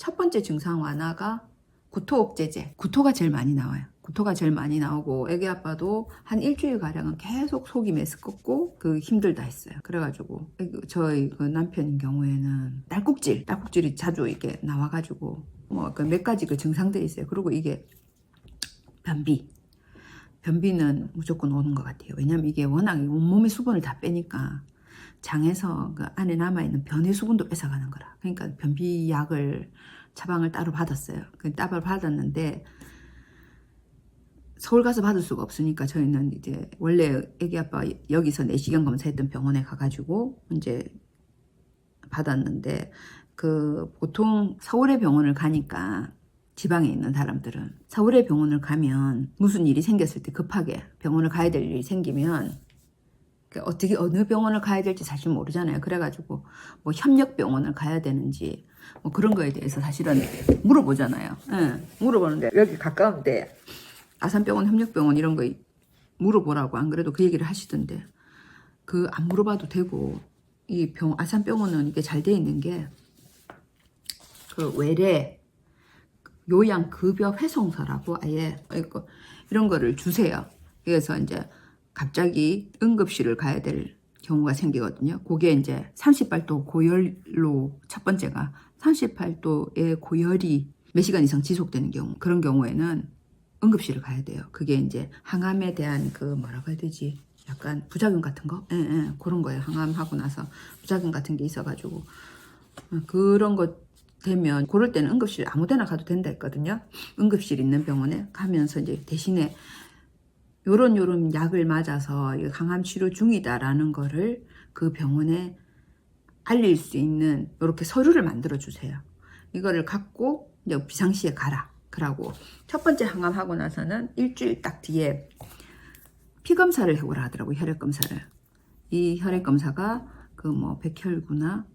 첫 번째 증상 완화가 구토옥제제. 구토가 제일 많이 나와요. 구토가 제일 많이 나오고 애기 아빠도 한 일주일가량은 계속 속이 메스껍고 그 힘들다 했어요. 그래가지고 저희 그 남편인 경우에는 딸꾹질이 자주 이렇게 나와가지고 뭐 그 몇 가지 그 증상들이 있어요. 그리고 이게 변비는 무조건 오는 것 같아요. 왜냐면 이게 워낙 온몸의 수분을 다 빼니까 장에서 그 안에 남아있는 변의 수분도 뺏어가는 거라. 그러니까 변비약을 처방을 따로 받았어요. 따로 받았는데 서울 가서 받을 수가 없으니까 저희는 이제 원래 애기 아빠 여기서 내시경 검사했던 병원에 가가지고 이제 받았는데 그 보통 서울의 병원을 가니까 지방에 있는 사람들은 서울의 병원을 가면 무슨 일이 생겼을 때 급하게 병원을 가야 될 일이 생기면 어떻게 어느 병원을 가야 될지 사실 모르잖아요. 그래가지고 뭐 협력병원을 가야 되는지 뭐 그런 거에 대해서 사실은 물어보잖아요. 예, 물어보는데 여기 가까운데 아산병원, 협력병원 이런 거 물어보라고 안 그래도 그 얘기를 하시던데 그 안 물어봐도 되고 이 아산병원은 이게 잘 돼 있는 게 그 외래 요양급여 회송서라고 아예 이런 거를 주세요. 그래서 이제 갑자기 응급실을 가야 될 경우가 생기거든요. 그게 이제 38도 고열로 첫 번째가 38도의 고열이 몇 시간 이상 지속되는 경우, 그런 경우에는 응급실을 가야 돼요. 그게 이제 항암에 대한 그 뭐라고 해야 되지? 약간 부작용 같은 거? 예, 그런 거예요. 항암하고 나서 부작용 같은 게 있어가지고 그런 거 되면 그럴 때는 응급실 아무 데나 가도 된다 했거든요. 응급실 있는 병원에 가면서 이제 대신에 요런 약을 맞아서 항암 치료 중이다라는 거를 그 병원에 알릴 수 있는 이렇게 서류를 만들어 주세요. 이거를 갖고 이제 비상시에 가라. 그러고 첫 번째 항암하고 나서는 일주일 딱 뒤에 피 검사를 해보라 하더라고요. 혈액 검사를. 이 혈액 검사가 그 뭐 백혈구나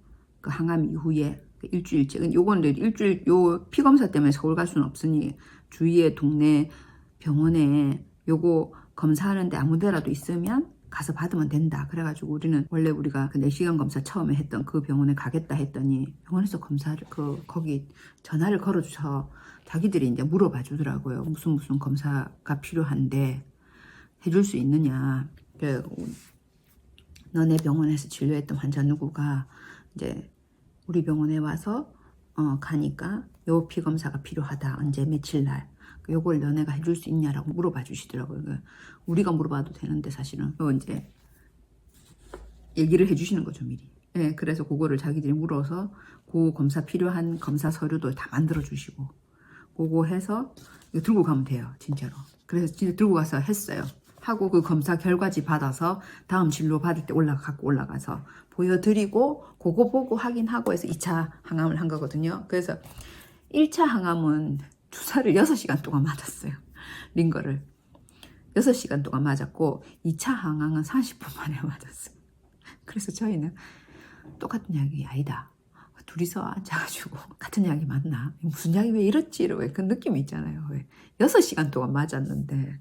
그 항암 이후에 일주일째. 요건 일주일 요 피 검사 때문에 서울 갈 수는 없으니 주위에 동네 병원에 요거 검사하는데 아무데라도 있으면 가서 받으면 된다. 그래가지고 우리는 원래 우리가 그 내시경 검사 처음에 했던 그 병원에 가겠다 했더니 병원에서 검사를 거기 전화를 걸어줘서 자기들이 이제 물어봐 주더라고요. 무슨 검사가 필요한데 해줄 수 있느냐. 너네 병원에서 진료했던 환자 누구가 이제 우리 병원에 와서 가니까 요 피 검사가 필요하다. 언제 며칠 날 요걸 너네가 해줄 수 있냐라고 물어봐 주시더라고요. 우리가 물어봐도 되는데 사실은 이제 얘기를 해주시는 거죠 미리. 예, 그래서 그거를 자기들이 물어서 그 검사 필요한 검사 서류도 다 만들어 주시고 그거 해서 이거 들고 가면 돼요 진짜로. 그래서 진짜 들고 가서 했어요. 하고 그 검사 결과지 받아서 다음 진료 받을 때 갖고 올라가서 보여드리고 그거 보고 확인하고 해서 2차 항암을 한 거거든요. 그래서 1차 항암은 주사를 6시간 동안 맞았어요. 링거를 6시간 동안 맞았고 2차 항암은 30분 만에 맞았어요. 그래서 저희는 똑같은 약이 아니다. 둘이서 앉아가지고 같은 약이 맞나? 무슨 약이 왜 이렇지? 이러고 그 느낌이 있잖아요. 왜 6시간 동안 맞았는데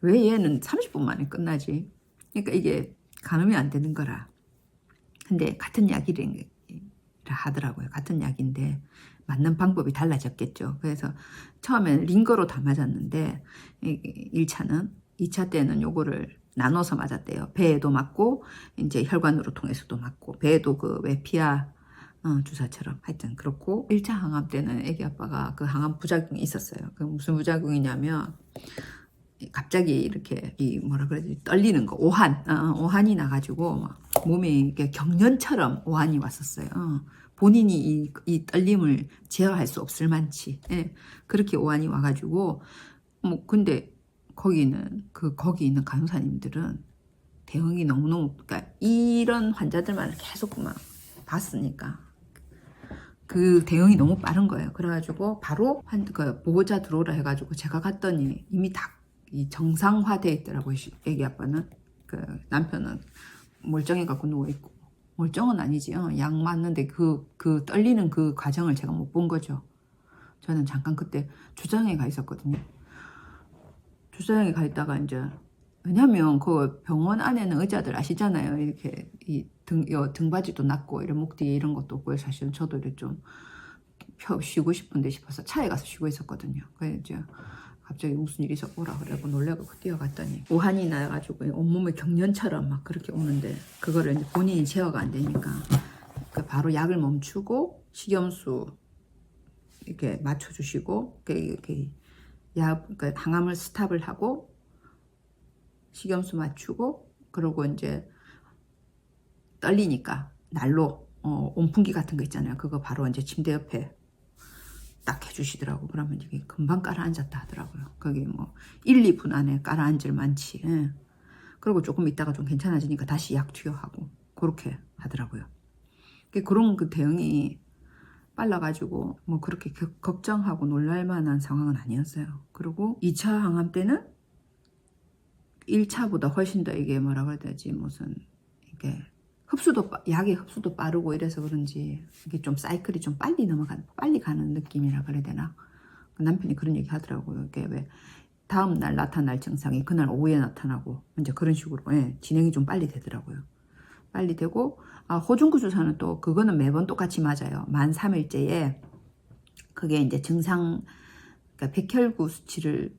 왜 얘는 30분 만에 끝나지? 그러니까 이게 가늠이 안 되는 거라. 근데 같은 약이라 하더라고요. 같은 약인데 맞는 방법이 달라졌겠죠. 그래서 처음에는 링거로 다 맞았는데 1차는 2차 때는 요거를 나눠서 맞았대요. 배에도 맞고 이제 혈관으로 통해서도 맞고 배에도 그 왜 피하 주사처럼 하여튼 그렇고 1차 항암 때는 애기 아빠가 그 항암 부작용이 있었어요. 그 무슨 부작용이냐면 갑자기 이렇게 뭐라 그러지 떨리는 거 오한이 나가지고 막 몸에 이렇게 경련처럼 오한이 왔었어요. 본인이 이 떨림을 제어할 수 없을 만치 그렇게 오한이 와가지고 뭐 근데 거기 있는 간호사님들은 대응이 너무너무 그러니까 이런 환자들만 계속 막 봤으니까 그 대응이 너무 빠른 거예요. 그래가지고 바로 그 보호자 들어오라 해가지고 제가 갔더니 이미 다 이 정상화돼 있더라고요. 애기 아빠는 그 남편은 멀쩡해 갖고 누워 있고 멀쩡은 아니지. 약 맞는데 그 떨리는 그 과정을 제가 못 본 거죠. 저는 잠깐 그때 주장에 가 있었거든요. 주장에 가 있다가 이제 왜냐면 그 병원 안에는 의자들 아시잖아요. 이렇게 등바지도 낮고 이런 목 뒤에 이런 것도 없고 사실 저도 이렇게 좀 쉬고 싶은데 싶어서 차에 가서 쉬고 있었거든요. 그래서 이제 갑자기 무슨 일이 있어 오라 그래고 놀래고 뛰어갔더니 오한이 나가지고 온몸에 경련처럼 막 그렇게 오는데 그거를 이제 본인이 제어가 안 되니까 바로 약을 멈추고 식염수 이렇게 맞춰주시고 그러니까 항암을 스탑을 하고 식염수 맞추고 그러고 이제 떨리니까 난로 온풍기 같은 거 있잖아요. 그거 바로 이제 침대 옆에 딱 해주시더라고. 그러면 이게 금방 깔아앉았다 하더라고요. 거기 뭐 1, 2분 안에 깔아앉을 만치. 예. 그리고 조금 있다가 좀 괜찮아지니까 다시 약 투여하고 그렇게 하더라고요. 그런 그 대응이 빨라가지고 뭐 그렇게 걱정하고 놀랄만한 상황은 아니었어요. 그리고 2차 항암 때는 1차보다 훨씬 더 이게 뭐라 그래야 되지 무슨 이게 약의 흡수도 빠르고 이래서 그런지 이게 좀 사이클이 좀 빨리 가는 느낌이라 그래야 되나? 남편이 그런 얘기 하더라고요. 이게 왜 다음 날 나타날 증상이 그날 오후에 나타나고 이제 그런 식으로 진행이 좀 빨리 되더라고요. 빨리 되고 호중구 주사는 또 그거는 매번 똑같이 맞아요. 만 3일째에 그게 이제 증상 그러니까 백혈구 수치를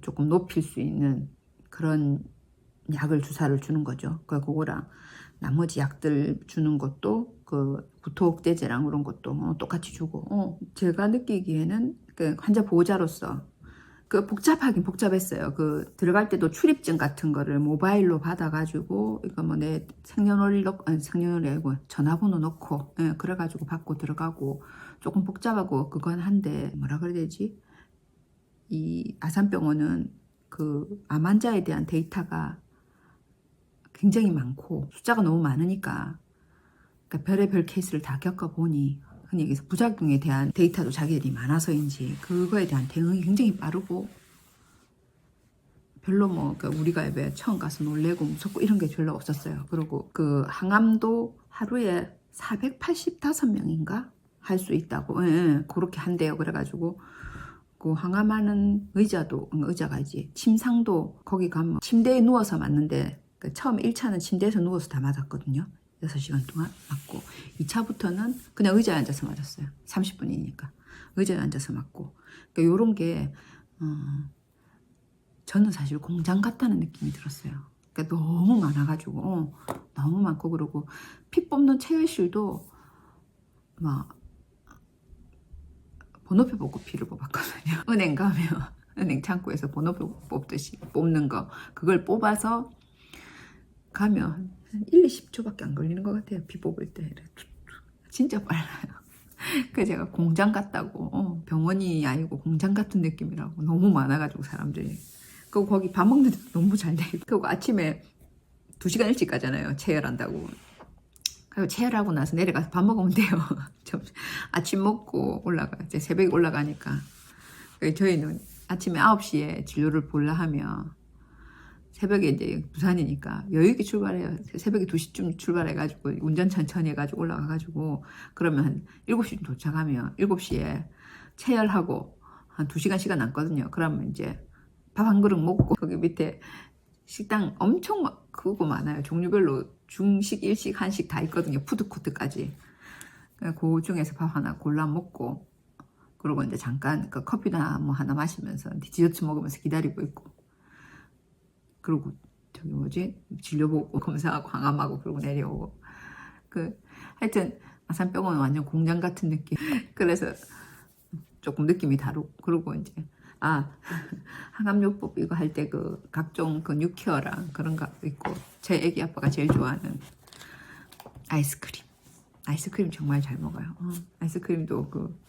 조금 높일 수 있는 그런 약을 주사를 주는 거죠. 그거랑 나머지 약들 주는 것도 그 구토옥대제랑 그런 것도 똑같이 주고 제가 느끼기에는 그 환자 보호자로서 그 복잡하긴 복잡했어요. 그 들어갈 때도 출입증 같은 거를 모바일로 받아가지고 이거 뭐 내 생년월일 넣고 생년월일 아니고 전화번호 넣고 그래가지고 받고 들어가고 조금 복잡하고 그건 한데 뭐라 그래야 되지? 이 아산병원은 그 암 환자에 대한 데이터가 굉장히 많고 숫자가 너무 많으니까 그러니까 별의별 케이스를 다 겪어보니 흔히 얘기해서 부작용에 대한 데이터도 자기들이 많아서인지 그거에 대한 대응이 굉장히 빠르고 별로 뭐 그러니까 우리가 왜 처음 가서 놀래고 무섭고 이런 게 별로 없었어요. 그리고 그 항암도 하루에 485명인가 할 수 있다고 그렇게 한대요. 그래가지고 그 항암하는 의자가 이제 침상도 거기 가면 침대에 누워서 맞는데 처음 1차는 침대에서 누워서 다 맞았거든요. 6시간 동안 맞고 2차부터는 그냥 의자에 앉아서 맞았어요. 30분이니까 의자에 앉아서 맞고 그러니까 요런 게 저는 사실 공장 같다는 느낌이 들었어요. 그러니까 너무 많아가지고 너무 많고 그러고 피 뽑는 체외실도 막 번호표 보고 피를 뽑았거든요. 은행 가면 은행 창구에서 번호표 뽑듯이 뽑는 거 그걸 뽑아서 가면 1, 20초밖에 안 걸리는 것 같아요. 피 뽑을 때 진짜 빨라요. 그래서 제가 공장 같다고 병원이 아니고 공장 같은 느낌이라고 너무 많아가지고 사람들이 그리고 거기 밥 먹는데 너무 잘 돼. 그리고 아침에 2시간 일찍 가잖아요. 체열한다고. 그리고 체열하고 나서 내려가서 밥 먹으면 돼요. 아침 먹고 이제 새벽에 올라가니까 저희는 아침에 9시에 진료를 보려 하면 새벽에 이제 부산이니까 여유있게 출발해요. 새벽에 2시쯤 출발해가지고 운전 천천히 해가지고 올라가가지고 그러면 한 7시쯤 도착하면 7시에 체열하고 한 2시간 시간 남거든요. 그러면 이제 밥 한 그릇 먹고 거기 밑에 식당 엄청 크고 많아요. 종류별로 중식, 일식, 한식 다 있거든요. 푸드코트까지. 그 중에서 밥 하나 골라 먹고 그러고 이제 잠깐 그 커피나 뭐 하나 마시면서 디저트 먹으면서 기다리고 있고 그리고 저기 뭐지 진료 보고 검사하고 항암하고 그러고 내려오고 하여튼 아산병원은 완전 공장 같은 느낌. 그래서 조금 느낌이 다르고 그리고 이제 항암요법 이거 할 때 그 각종 그 뉴케어랑 그런 거 있고 제 애기 아빠가 제일 좋아하는 아이스크림 정말 잘 먹어요. 아이스크림도 그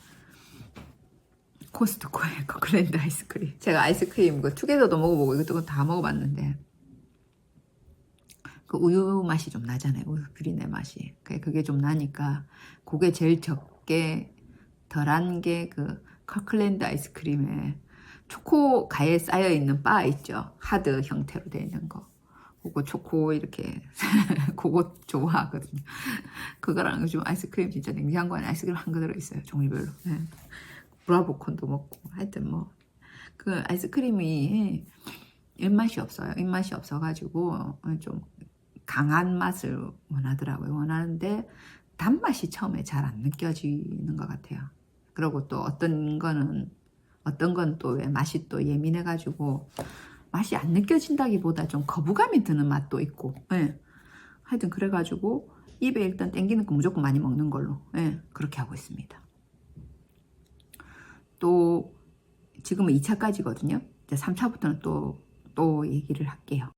코스트코의 커클랜드 아이스크림. 제가 아이스크림 그 투게더도 먹어보고 이것도 다 먹어봤는데 그 우유 맛이 좀 나잖아요. 우유 비린내 맛이. 그게 좀 나니까 그게 제일 적게 덜한 게 그 커클랜드 아이스크림에 초코 가에 쌓여 있는 바 있죠. 하드 형태로 되어 있는 거. 그거 초코 이렇게 그거 좋아하거든요. 그거랑 요즘 아이스크림 진짜 냉장고 안에 아이스크림 한 거 들어있어요. 종류별로. 브라보콘도 먹고 하여튼 뭐 그 아이스크림이 입맛이 없어요. 입맛이 없어가지고 좀 강한 맛을 원하더라고요. 원하는데 단맛이 처음에 잘 안 느껴지는 것 같아요. 그리고 또 어떤 건 또 왜 맛이 또 예민해가지고 맛이 안 느껴진다기보다 좀 거부감이 드는 맛도 있고, 예. 하여튼 그래가지고 입에 일단 땡기는 거 무조건 많이 먹는 걸로, 예. 그렇게 하고 있습니다. 또 지금은 2차까지거든요. 이제 3차부터는 또 얘기를 할게요.